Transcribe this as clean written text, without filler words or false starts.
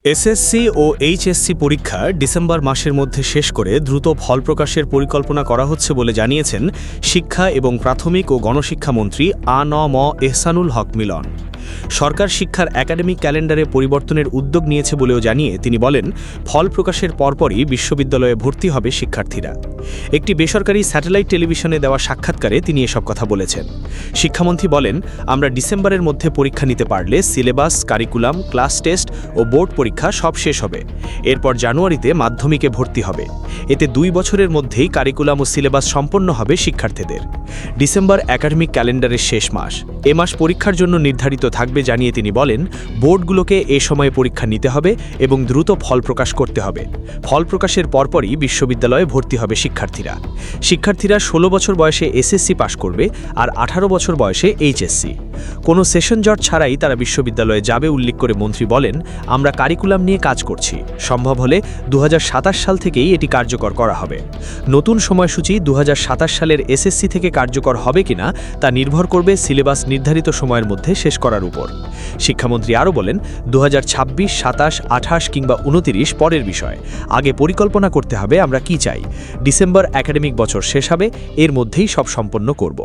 SSC ও HSC পরীক্ষা December মাসের মধ্যে শেষ করে দ্রুত ফল প্রকাশের পরিকল্পনা করা হচ্ছে বলে জানিয়েছেন শিক্ষা এবং প্রাথমিক ও গণশিক্ষামন্ত্রী আ.ন.ম এহসানুল হক মিলন। সরকার শিক্ষার একাডেমিক ক্যালেন্ডারে পরিবর্তনের উদ্যোগ নিয়েছে বলেও জানিয়ে তিনি বলেন, ফল প্রকাশের পরপরই বিশ্ববিদ্যালয়ে ভর্তি হবে শিক্ষার্থীরা। একটি বেসরকারি স্যাটেলাইট টেলিভিশনে দেওয়া সাক্ষাৎকারে তিনি এসব কথা বলেছেন। শিক্ষামন্ত্রী বলেন, আমরা ডিসেম্বরের মধ্যে পরীক্ষা নিতে পারলে সিলেবাস, কারিকুলাম, ক্লাস টেস্ট ও বোর্ড পরীক্ষা সব শেষ হবে। এরপর জানুয়ারিতে মাধ্যমিকে ভর্তি হবে। এতে 2 বছরের মধ্যেই কারিকুলাম ও সিলেবাস সম্পন্ন হবে শিক্ষার্থীদের। ডিসেম্বর একাডেমিক ক্যালেন্ডারের শেষ মাস। এ মাস পরীক্ষার জন্য নির্ধারিত থাকবে জানিয়ে তিনি বলেন, বোর্ডগুলোকে এ সময়ে পরীক্ষা নিতে হবে এবং দ্রুত ফল প্রকাশ করতে হবে। ফল প্রকাশের পরপরই বিশ্ববিদ্যালয়ে ভর্তি হবে শিক্ষার্থীরা। 16 বছর বয়সে এসএসসি পাশ করবে আর 18 বছর বয়সে এইচএসসি। কোনো সেশন জট ছাড়াই তারা বিশ্ববিদ্যালয়ে যাবে উল্লেখ করে মন্ত্রী বলেন, আমরা কারিকুলাম নিয়ে কাজ করছি। সম্ভব হলে 2027 সাল থেকেই এটি কার্যকর করা হবে। নতুন সময়সূচি 2027 সালের এসএসসি থেকে কার্যকর হবে কিনা তা নির্ভর করবে সিলেবাস নির্ধারিত সময়ের মধ্যে শেষ করার উপর। শিক্ষামন্ত্রী আরও বলেন, 2026, 27, 28 কিংবা 29 পরের বিষয়। আগে পরিকল্পনা করতে হবে আমরা কি চাই। ডিসেম্বর একাডেমিক বছর শেষ হবে, এর মধ্যেই সব সম্পন্ন করব।